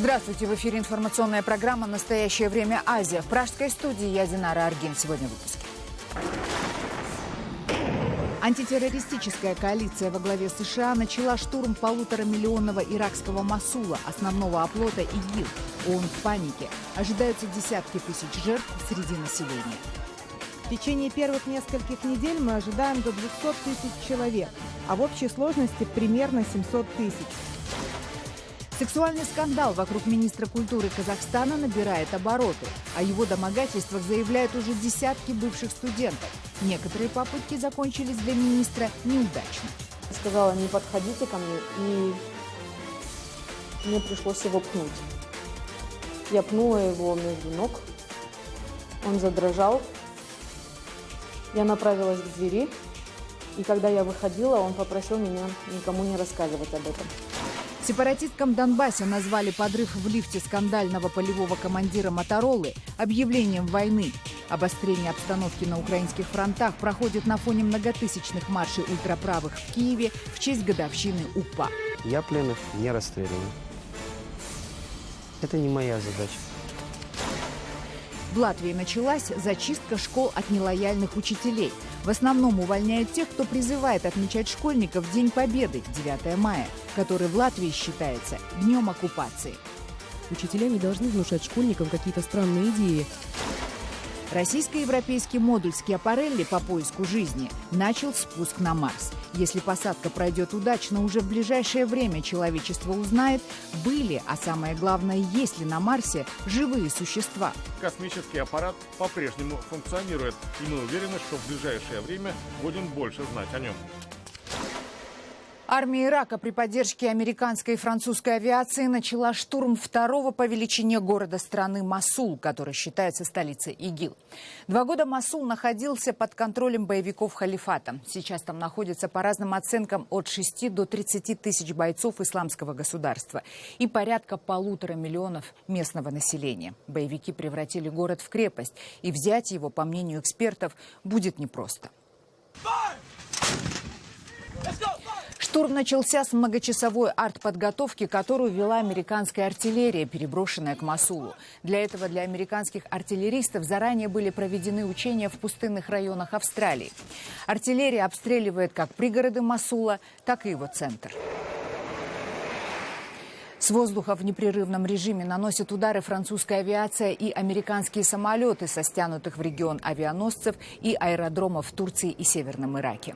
Здравствуйте! В эфире информационная программа «Настоящее время. Азия». В пражской студии я Динара Аргин. Сегодня в выпуске. Антитеррористическая коалиция во главе США начала штурм полуторамиллионного иракского Мосула, основного оплота ИГИЛ. ООН в панике. Ожидаются десятки тысяч жертв среди населения. В течение первых нескольких недель мы ожидаем до 200 тысяч человек, а в общей сложности примерно 700 тысяч. Сексуальный скандал вокруг министра культуры Казахстана набирает обороты. О его домогательствах заявляют уже десятки бывших студентов. Некоторые попытки закончились для министра неудачно. Сказала, не подходите ко мне, и мне пришлось его пнуть. Я пнула его между ног, он задрожал. Я направилась к двери, и когда я выходила, он попросил меня никому не рассказывать об этом. Сепаратисткам Донбасса назвали подрыв в лифте скандального полевого командира Моторолы объявлением войны. Обострение обстановки на украинских фронтах проходит на фоне многотысячных маршей ультраправых в Киеве в честь годовщины УПА. Я пленных не расстреливаю. Это не моя задача. В Латвии началась зачистка школ от нелояльных учителей. В основном увольняют тех, кто призывает отмечать школьников в День Победы, 9 мая, который в Латвии считается днем оккупации. Учителя не должны внушать школьникам какие-то странные идеи. Российско-европейский модуль Скиапарелли по поиску жизни начал спуск на Марс. Если посадка пройдет удачно, уже в ближайшее время человечество узнает, были, а самое главное, есть ли на Марсе живые существа. Космический аппарат по-прежнему функционирует, и мы уверены, что в ближайшее время будем больше знать о нем. Армия Ирака при поддержке американской и французской авиации начала штурм второго по величине города страны Мосул, который считается столицей ИГИЛ. 2 года Мосул находился под контролем боевиков халифата. Сейчас там находится, по разным оценкам, от 6 до 30 тысяч бойцов исламского государства и порядка 1,5 миллиона местного населения. Боевики превратили город в крепость, и взять его, по мнению экспертов, будет непросто. Штурм начался с многочасовой артподготовки, которую вела американская артиллерия, переброшенная к Мосулу. Для этого для американских артиллеристов заранее были проведены учения в пустынных районах Австралии. Артиллерия обстреливает как пригороды Мосула, так и его центр. С воздуха в непрерывном режиме наносят удары французская авиация и американские самолеты со стянутых в регион авианосцев и аэродромов в Турции и Северном Ираке.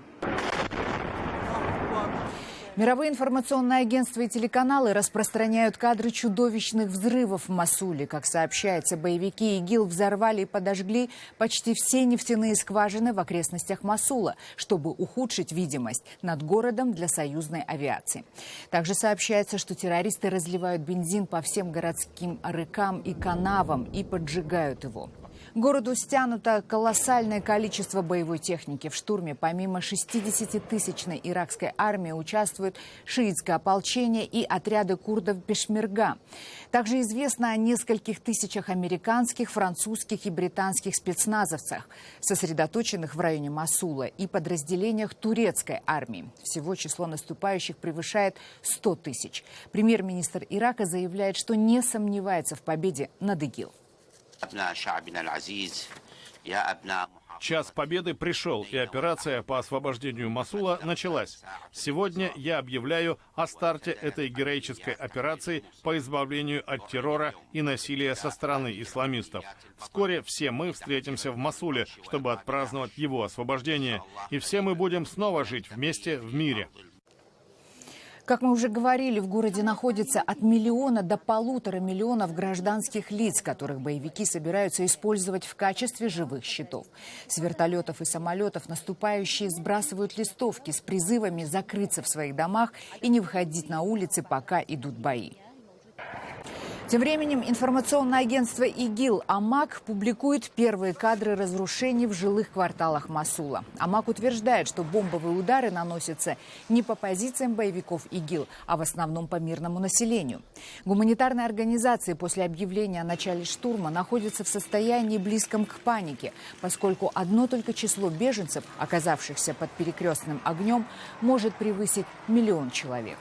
Мировые информационные агентства и телеканалы распространяют кадры чудовищных взрывов в Мосуле. Как сообщается, боевики ИГИЛ взорвали и подожгли почти все нефтяные скважины в окрестностях Мосула, чтобы ухудшить видимость над городом для союзной авиации. Также сообщается, что террористы разливают бензин по всем городским рекам и канавам и поджигают его. К городу стянуто колоссальное количество боевой техники. В штурме помимо 60-тысячной иракской армии участвуют шиитское ополчение и отряды курдов Пешмерга. Также известно о нескольких тысячах американских, французских и британских спецназовцах, сосредоточенных в районе Мосула, и подразделениях турецкой армии. Всего число наступающих превышает 100 тысяч. Премьер-министр Ирака заявляет, что не сомневается в победе над ИГИЛ. Час победы пришел, и операция по освобождению Мосула началась. Сегодня я объявляю о старте этой героической операции по избавлению от террора и насилия со стороны исламистов. Вскоре все мы встретимся в Мосуле, чтобы отпраздновать его освобождение. И все мы будем снова жить вместе в мире. Как мы уже говорили, в городе находится от 1 миллиона до 1,5 миллиона гражданских лиц, которых боевики собираются использовать в качестве живых щитов. С вертолетов и самолетов наступающие сбрасывают листовки с призывами закрыться в своих домах и не выходить на улицы, пока идут бои. Тем временем информационное агентство ИГИЛ «Амак» публикует первые кадры разрушений в жилых кварталах Мосула. «Амак» утверждает, что бомбовые удары наносятся не по позициям боевиков ИГИЛ, а в основном по мирному населению. Гуманитарные организации после объявления о начале штурма находятся в состоянии близком к панике, поскольку одно только число беженцев, оказавшихся под перекрестным огнем, может превысить 1 миллион человек.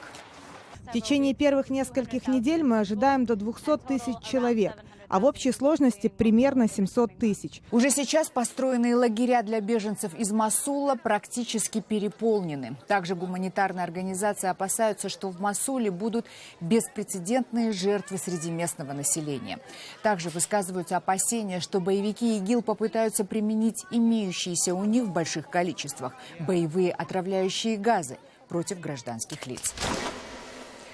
В течение первых нескольких недель мы ожидаем до 200 тысяч человек, а в общей сложности примерно 700 тысяч. Уже сейчас построенные лагеря для беженцев из Мосула практически переполнены. Также гуманитарные организации опасаются, что в Мосуле будут беспрецедентные жертвы среди местного населения. Также высказываются опасения, что боевики ИГИЛ попытаются применить имеющиеся у них в больших количествах боевые отравляющие газы против гражданских лиц.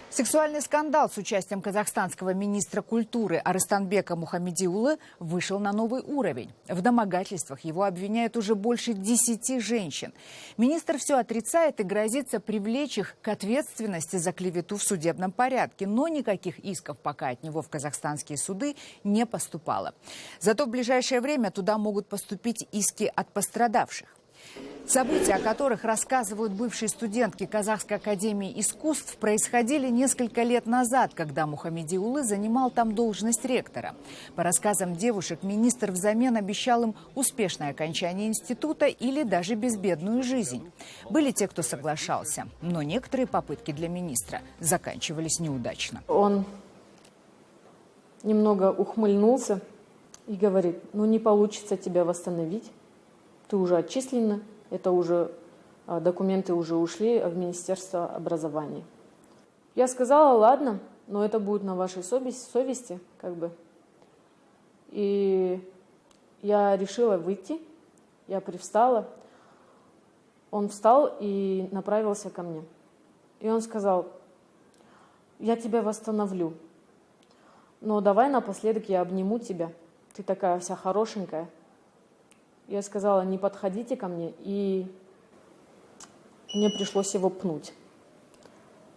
Сексуальный скандал с участием казахстанского министра культуры Арыстанбека Мухамедиулы вышел на новый уровень. В домогательствах его обвиняют уже больше 10 женщин. Министр все отрицает и грозится привлечь их к ответственности за клевету в судебном порядке. Но никаких исков пока от него в казахстанские суды не поступало. Зато в ближайшее время туда могут поступить иски от пострадавших. События, о которых рассказывают бывшие студентки Казахской академии искусств, происходили несколько лет назад, когда Мухамедиулы занимал там должность ректора. По рассказам девушек, министр взамен обещал им успешное окончание института или даже безбедную жизнь. Были те, кто соглашался, но некоторые попытки для министра заканчивались неудачно. Он немного ухмыльнулся и говорит: ну не получится тебя восстановить, ты уже отчислена. Это уже документы уже ушли в Министерство образования. Я сказала: ладно, но это будет на вашей совести, как бы. И я решила выйти, я привстала. Он встал и направился ко мне. И он сказал: я тебя восстановлю, но давай напоследок я обниму тебя, ты такая вся хорошенькая. Я сказала: не подходите ко мне, и мне пришлось его пнуть.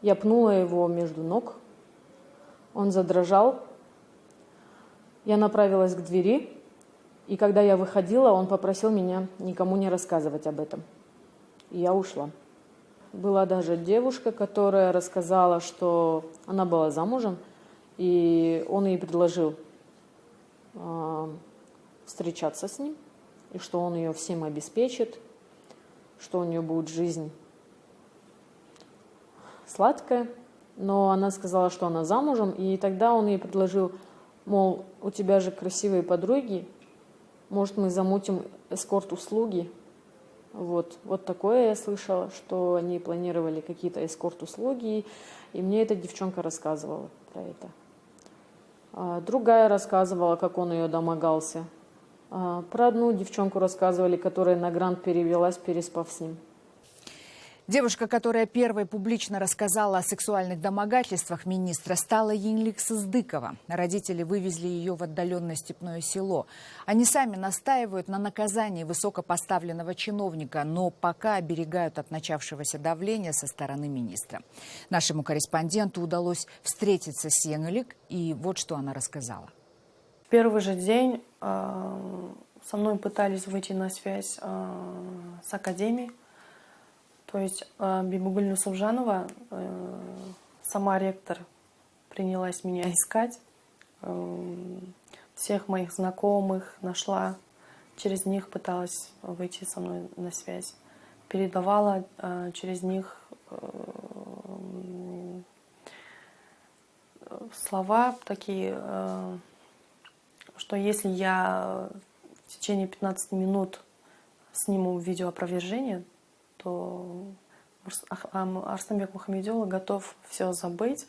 Я пнула его между ног, он задрожал. Я направилась к двери, и когда я выходила, он попросил меня никому не рассказывать об этом. И я ушла. Была даже девушка, которая рассказала, что она была замужем, и он ей предложил встречаться с ним, и что он ее всем обеспечит, что у нее будет жизнь сладкая. Но она сказала, что она замужем, и тогда он ей предложил, мол, у тебя же красивые подруги, может, мы замутим эскорт-услуги. Вот такое я слышала, что они планировали какие-то эскорт-услуги, и мне эта девчонка рассказывала про это. Другая рассказывала, как он ее домогался. Про одну девчонку рассказывали, которая на грант перевелась, переспав с ним. Девушка, которая первой публично рассказала о сексуальных домогательствах министра, стала Енлик Сыздыкова. Родители вывезли ее в отдаленное степное село. Они сами настаивают на наказании высокопоставленного чиновника, но пока оберегают от начавшегося давления со стороны министра. Нашему корреспонденту удалось встретиться с Енлик, и вот что она рассказала. В первый же день со мной пытались выйти на связь с академией. То есть Бибигуль Нусупжанова, сама ректор, принялась меня искать. Всех моих знакомых нашла, через них пыталась выйти со мной на связь. Передавала через них слова такие, что если я в течение 15 минут сниму видеоопровержение, то Арыстанбек Мухамедиулы готов все забыть,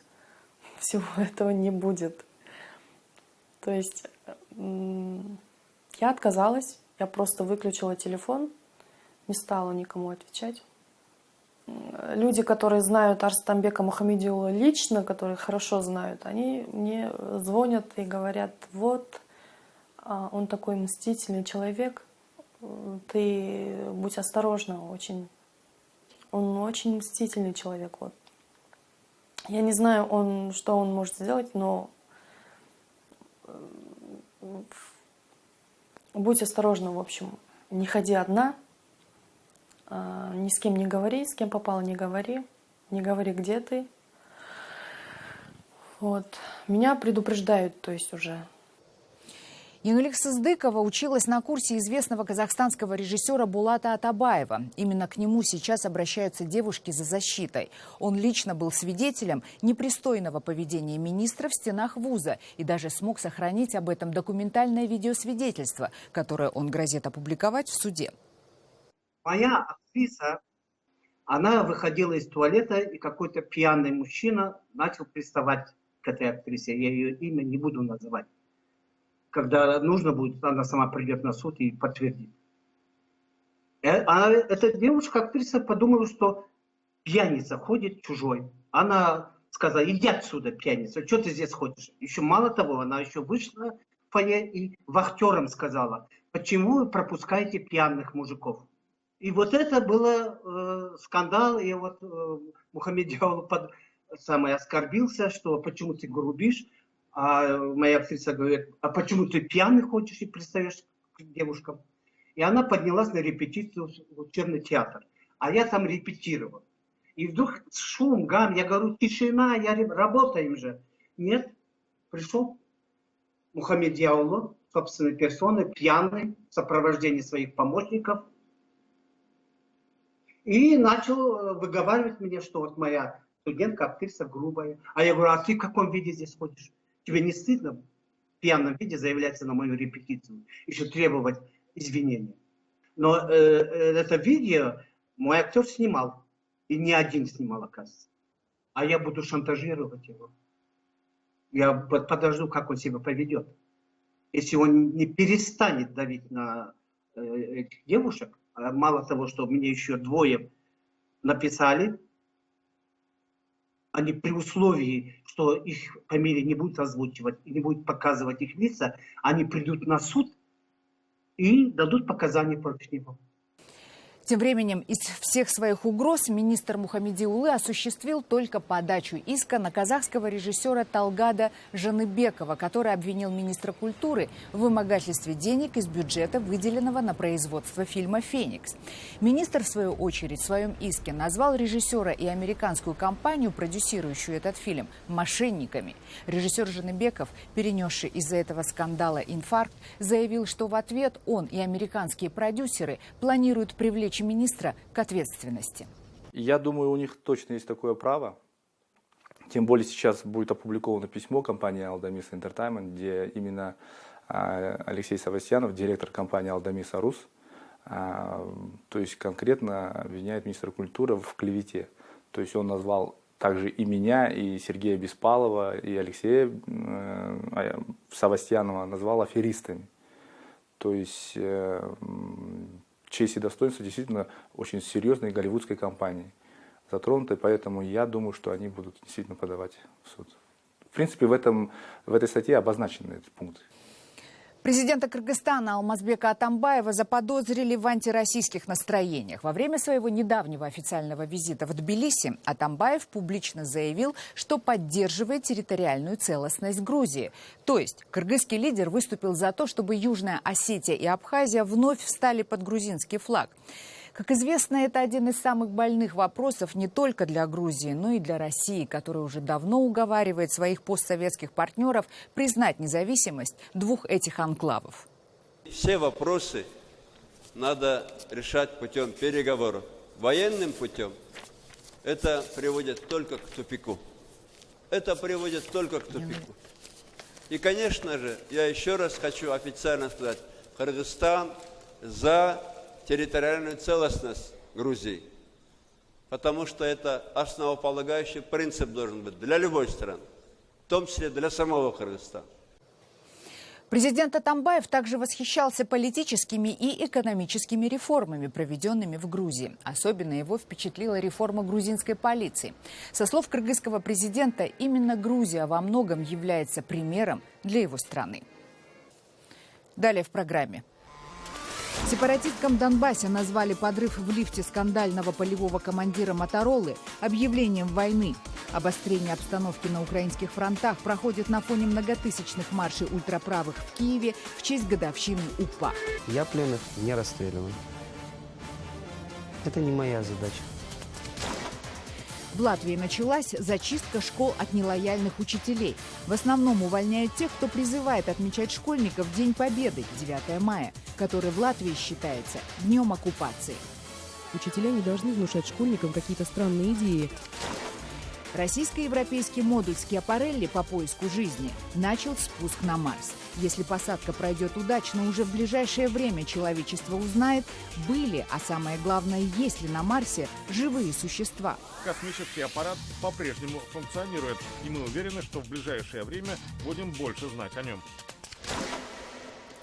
всего этого не будет. То есть я отказалась, я просто выключила телефон, не стала никому отвечать. Люди, которые знают Арыстанбека Мухамедиулы лично, которые хорошо знают, они мне звонят и говорят: вот, он такой мстительный человек, ты будь осторожна очень. Он очень мстительный человек. Вот. Я не знаю, что он может сделать, но будь осторожна, в общем. Не ходи одна, ни с кем не говори, с кем попало не говори, где ты. Вот. Меня предупреждают, то есть уже. Яңылик Сыздыкова училась на курсе известного казахстанского режиссера Булата Атабаева. Именно к нему сейчас обращаются девушки за защитой. Он лично был свидетелем непристойного поведения министра в стенах вуза и даже смог сохранить об этом документальное видеосвидетельство, которое он грозит опубликовать в суде. Моя актриса, она выходила из туалета, и какой-то пьяный мужчина начал приставать к этой актрисе. Я ее имя не буду называть. Когда нужно будет, она сама придет на суд и подтвердит. Эта девушка-актриса подумала, что пьяница ходит чужой. Она сказала: иди отсюда, пьяница, что ты здесь ходишь? Еще мало того, она еще вышла в фойе и вахтерам сказала: почему вы пропускаете пьяных мужиков? И вот это был скандал, и вот Мухаммед Диауло оскорбился, что почему ты грубишь. А моя актриса говорит: а почему ты пьяный ходишь и пристаешь к девушкам? И она поднялась на репетицию в учебный театр. А я там репетировал. И вдруг шум, гам, я говорю: тишина, работаем же. Нет, пришел Мухаммед Диауло, собственной персоной, пьяный, в сопровождении своих помощников. И начал выговаривать мне, что вот моя студентка, актриса грубая. А я говорю: а ты в каком виде здесь ходишь? Тебе не стыдно в пьяном виде заявляться на мою репетицию? Еще требовать извинения. Но это видео мой актер снимал. И не один снимал, оказывается. А я буду шантажировать его. Я подожду, как он себя поведет. Если он не перестанет давить на этих девушек, а мало того, что мне еще двое написали, они при условии, что их фамилии не будут озвучивать и не будут показывать их лица, они придут на суд и дадут показания против него. Тем временем из всех своих угроз министр Мухамедиулы осуществил только подачу иска на казахского режиссера Талгада Жаныбекова, который обвинил министра культуры в вымогательстве денег из бюджета, выделенного на производство фильма «Феникс». Министр, в свою очередь, в своем иске назвал режиссера и американскую компанию, продюсирующую этот фильм, мошенниками. Режиссер Жаныбеков, перенесший из-за этого скандала инфаркт, заявил, что в ответ он и американские продюсеры планируют привлечь министра к ответственности. Я думаю, у них точно есть такое право. Тем более сейчас будет опубликовано письмо компании Алдамис Entertainment, где именно Алексей Савастьянов, директор компании Алдамис Арус, то есть конкретно обвиняет министра культуры в клевете. То есть он назвал также и меня, и Сергея Беспалова, и Алексея Савастьянова назвал аферистами. То есть честь и достоинство действительно очень серьезной голливудской компании затронуты, поэтому я думаю, что они будут действительно подавать в суд. В принципе, в этой статье обозначены эти пункты. Президента Кыргызстана Алмазбека Атамбаева заподозрили в антироссийских настроениях. Во время своего недавнего официального визита в Тбилиси Атамбаев публично заявил, что поддерживает территориальную целостность Грузии. То есть кыргызский лидер выступил за то, чтобы Южная Осетия и Абхазия вновь встали под грузинский флаг. Как известно, это один из самых больных вопросов не только для Грузии, но и для России, которая уже давно уговаривает своих постсоветских партнеров признать независимость двух этих анклавов. Все вопросы надо решать путем переговоров. Военным путем это приводит только к тупику. Это приводит только к тупику. И, конечно же, я еще раз хочу официально сказать, Кыргызстан за территориальную целостность Грузии. Потому что это основополагающий принцип должен быть для любой страны, в том числе для самого Кыргызстана. Президент Атамбаев также восхищался политическими и экономическими реформами, проведенными в Грузии. Особенно его впечатлила реформа грузинской полиции. Со слов кыргызского президента, именно Грузия во многом является примером для его страны. Далее в программе. В сепаратистском Донбассе назвали подрыв в лифте скандального полевого командира Моторолы объявлением войны. Обострение обстановки на украинских фронтах проходит на фоне многотысячных маршей ультраправых в Киеве в честь годовщины УПА. Я пленных не расстреливаю. Это не моя задача. В Латвии началась зачистка школ от нелояльных учителей. В основном увольняют тех, кто призывает отмечать школьников в День Победы, 9 мая, который в Латвии считается днем оккупации. Учителя не должны внушать школьникам какие-то странные идеи. Российско-европейский модуль Скиапарелли по поиску жизни начал спуск на Марс. Если посадка пройдет удачно, уже в ближайшее время человечество узнает, были, а самое главное, есть ли на Марсе живые существа. Космический аппарат по-прежнему функционирует, и мы уверены, что в ближайшее время будем больше знать о нем.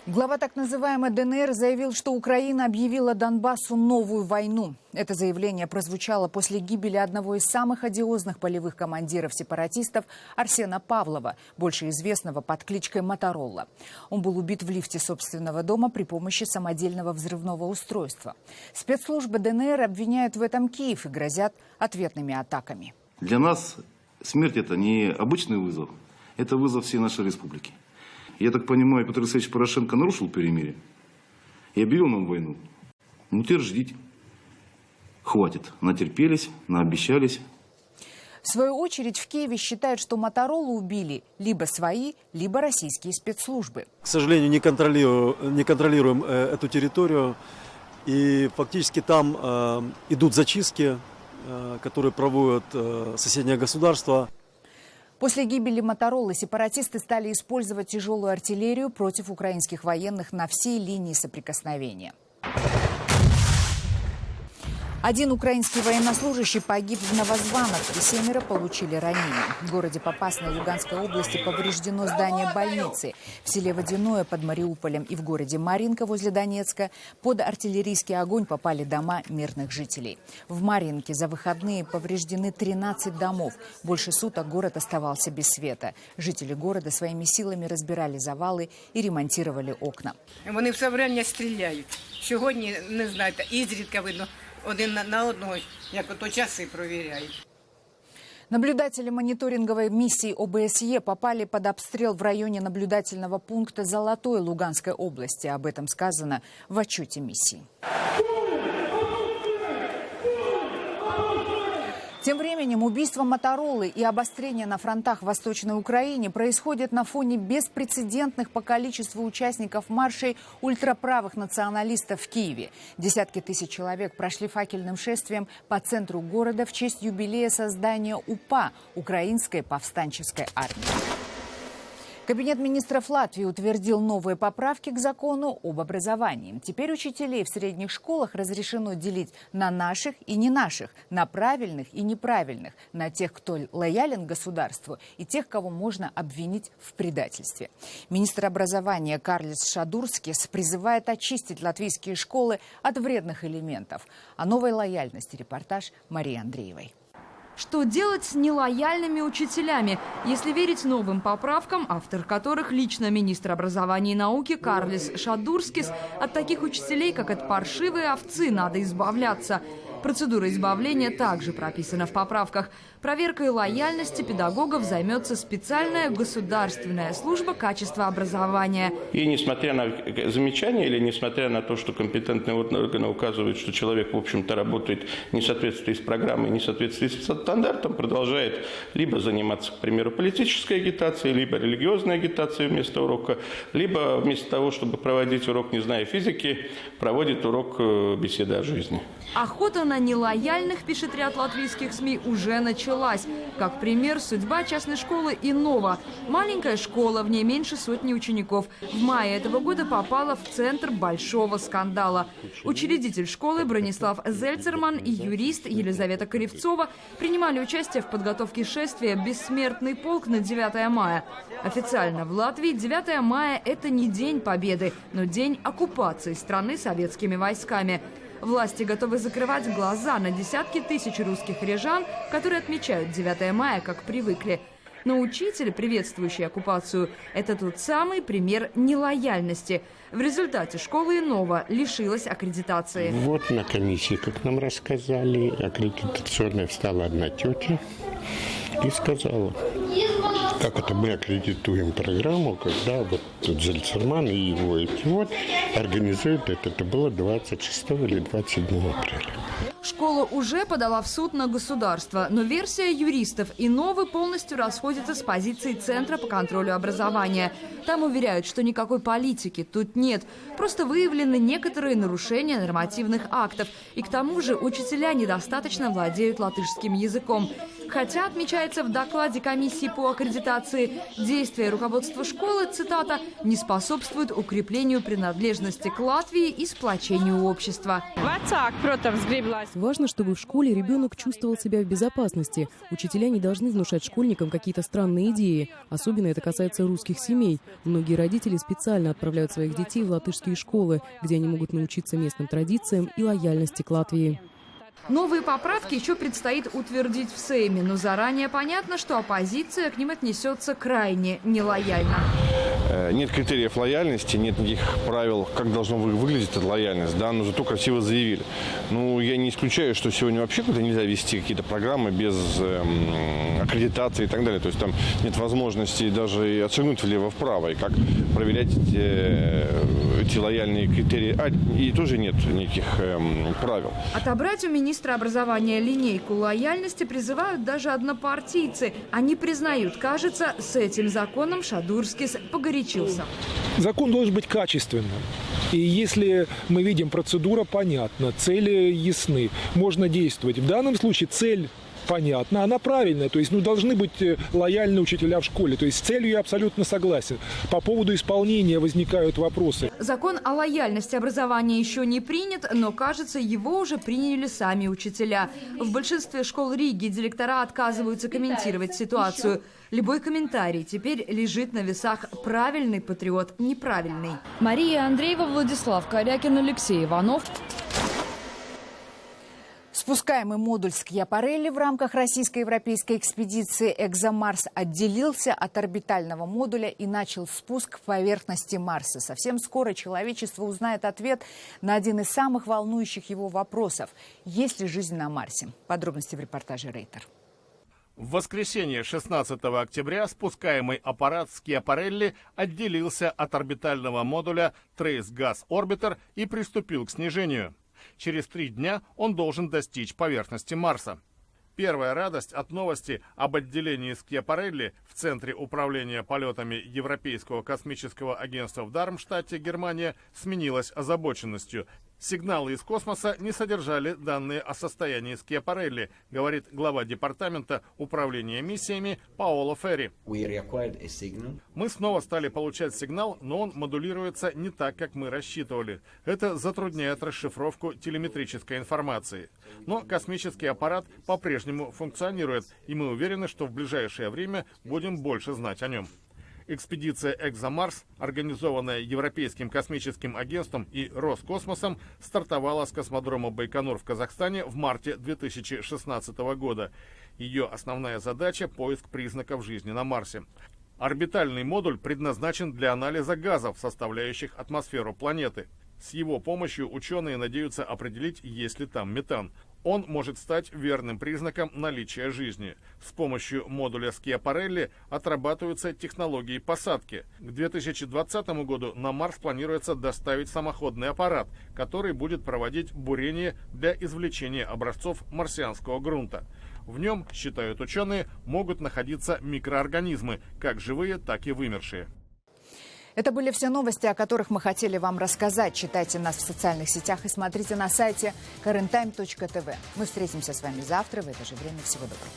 Глава так называемой ДНР заявил, что Украина объявила Донбассу новую войну. Это заявление прозвучало после гибели одного из самых одиозных полевых командиров сепаратистов Арсена Павлова, больше известного под кличкой Моторолла. Он был убит в лифте собственного дома при помощи самодельного взрывного устройства. Спецслужбы ДНР обвиняют в этом Киев и грозят ответными атаками. Для нас смерть – это не обычный вызов, это вызов всей нашей республики. Я так понимаю, Петр Алексеевич Порошенко нарушил перемирие и объявил нам войну. Ну, теперь ждите. Хватит. Натерпелись, наобещались. В свою очередь в Киеве считают, что Мотороллу убили либо свои, либо российские спецслужбы. К сожалению, не контролируем эту территорию. И фактически там идут зачистки, которые проводят соседние государства. После гибели Мотороллы сепаратисты стали использовать тяжелую артиллерию против украинских военных на всей линии соприкосновения. Один украинский военнослужащий погиб в Новозвановке, 7 получили ранения. В городе Попасной Луганской области повреждено здание больницы. В селе Водяное под Мариуполем и в городе Марьинка возле Донецка под артиллерийский огонь попали дома мирных жителей. В Марьинке за выходные повреждены 13 домов. Больше суток город оставался без света. Жители города своими силами разбирали завалы и ремонтировали окна. Вони все время стріляють. Сьогодні, не знаю, ізрідка видно. Один на одного, як ото часи провіряють. Наблюдатели мониторинговой миссии ОБСЕ попали под обстрел в районе наблюдательного пункта Золотой Луганской области. Об этом сказано в отчете миссии. Тем временем убийство Мотороллы и обострение на фронтах в Восточной Украине происходит на фоне беспрецедентных по количеству участников маршей ультраправых националистов в Киеве. Десятки тысяч человек прошли факельным шествием по центру города в честь юбилея создания УПА – Украинской повстанческой армии. Кабинет министров Латвии утвердил новые поправки к закону об образовании. Теперь учителей в средних школах разрешено делить на наших и не наших, на правильных и неправильных, на тех, кто лоялен государству, и тех, кого можно обвинить в предательстве. Министр образования Карлис Шадурскис призывает очистить латвийские школы от вредных элементов. О новой лояльности репортаж Марии Андреевой. Что делать с нелояльными учителями? Если верить новым поправкам, автор которых лично министр образования и науки Карлис Шадурскис, от таких учителей, как от паршивой овцы, надо избавляться. Процедура избавления также прописана в поправках. Проверкой лояльности педагогов займется специальная государственная служба качества образования. И несмотря на замечания или несмотря на то, что компетентные органы указывают, что человек, в общем-то, работает не в соответствии с программой, не в соответствии с стандартом, продолжает либо заниматься, к примеру, политической агитацией, либо религиозной агитацией вместо урока, либо вместо того, чтобы проводить урок, не зная физики, проводит урок беседы о жизни. Охота на нелояльных, пишет ряд латвийских СМИ, уже началась. Как пример, судьба частной школы Иннова. Маленькая школа, в ней меньше сотни учеников. В мае этого года попала в центр большого скандала. Учредитель школы Бронислав Зельцерман и юрист Елизавета Кривцова принимали участие в подготовке шествия «Бессмертный полк» на 9 мая. Официально в Латвии 9 мая – это не День Победы, но день оккупации страны советскими войсками. Власти готовы закрывать глаза на десятки тысяч русских рижан, которые отмечают 9 мая, как привыкли. Но учитель, приветствующий оккупацию, это тот самый пример нелояльности. В результате школа Иннова лишилась аккредитации. Вот на комиссии, как нам рассказали, аккредитационная встала одна тетя и сказала, как это мы аккредитуем программу, когда вот Зельцерман и его экипаж организуют это. Это было 26 или 27 апреля. Школа уже подала в суд на государство, но версия юристов Инновы полностью расходится с позицией Центра по контролю образования. Там уверяют, что никакой политики тут нет. Просто выявлены некоторые нарушения нормативных актов. И к тому же учителя недостаточно владеют латышским языком. Хотя, отмечается в докладе комиссии по аккредитации, действия руководства школы, цитата, «не способствуют укреплению принадлежности к Латвии и сплочению общества». Важно, чтобы в школе ребенок чувствовал себя в безопасности. Учителя не должны внушать школьникам какие-то странные идеи. Особенно это касается русских семей. Многие родители специально отправляют своих детей в латышские школы, где они могут научиться местным традициям и лояльности к Латвии. Новые поправки еще предстоит утвердить в Сейме, но заранее понятно, что оппозиция к ним отнесется крайне нелояльно. Нет критериев лояльности, нет никаких правил, как должна выглядеть эта лояльность. Да, но зато красиво заявили. Ну, я не исключаю, что сегодня вообще куда нельзя вести какие-то программы без аккредитации и так далее. То есть там нет возможности даже и отшагнуть влево-вправо, и как проверять эти лояльные критерии. И тоже нет никаких правил. Отобрать у министра образования линейку лояльности призывают даже однопартийцы. Они признают, кажется, с этим законом Шадурскис погорячился. Закон должен быть качественным. И если мы видим, процедура понятна, цели ясны, можно действовать. В данном случае цель понятна, она правильная. То есть должны быть лояльны учителя в школе. То есть с целью я абсолютно согласен. По поводу исполнения возникают вопросы. Закон о лояльности образования еще не принят, но, кажется, его уже приняли сами учителя. В большинстве школ Риги директора отказываются комментировать ситуацию. Любой комментарий теперь лежит на весах правильный патриот, неправильный. Мария Андреева, Владислав Корякин, Алексей Иванов. Спускаемый модуль Скьяпарелли в рамках российско-европейской экспедиции «Экзомарс» отделился от орбитального модуля и начал спуск к поверхности Марса. Совсем скоро человечество узнает ответ на один из самых волнующих его вопросов – есть ли жизнь на Марсе? Подробности в репортаже Рейтер. В воскресенье 16 октября спускаемый аппарат Скьяпарелли отделился от орбитального модуля Trace Gas Orbiter и приступил к снижению. Через 3 дня он должен достичь поверхности Марса. Первая радость от новости об отделении Скьяпарелли в Центре управления полетами Европейского космического агентства в Дармштадте, Германия, сменилась озабоченностью. Сигналы из космоса не содержали данные о состоянии Скьяпарелли, говорит глава департамента управления миссиями Паоло Ферри. Мы снова стали получать сигнал, но он модулируется не так, как мы рассчитывали. Это затрудняет расшифровку телеметрической информации. Но космический аппарат по-прежнему функционирует, и мы уверены, что в ближайшее время будем больше знать о нем. Экспедиция «Экзомарс», организованная Европейским космическим агентством и Роскосмосом, стартовала с космодрома Байконур в Казахстане в марте 2016 года. Ее основная задача – поиск признаков жизни на Марсе. Орбитальный модуль предназначен для анализа газов, составляющих атмосферу планеты. С его помощью ученые надеются определить, есть ли там метан. Он может стать верным признаком наличия жизни. С помощью модуля Скьяпарелли отрабатываются технологии посадки. К 2020 году на Марс планируется доставить самоходный аппарат, который будет проводить бурение для извлечения образцов марсианского грунта. В нем, считают ученые, могут находиться микроорганизмы, как живые, так и вымершие. Это были все новости, о которых мы хотели вам рассказать. Читайте нас в социальных сетях и смотрите на сайте currenttime.tv. Мы встретимся с вами завтра в это же время. Всего доброго.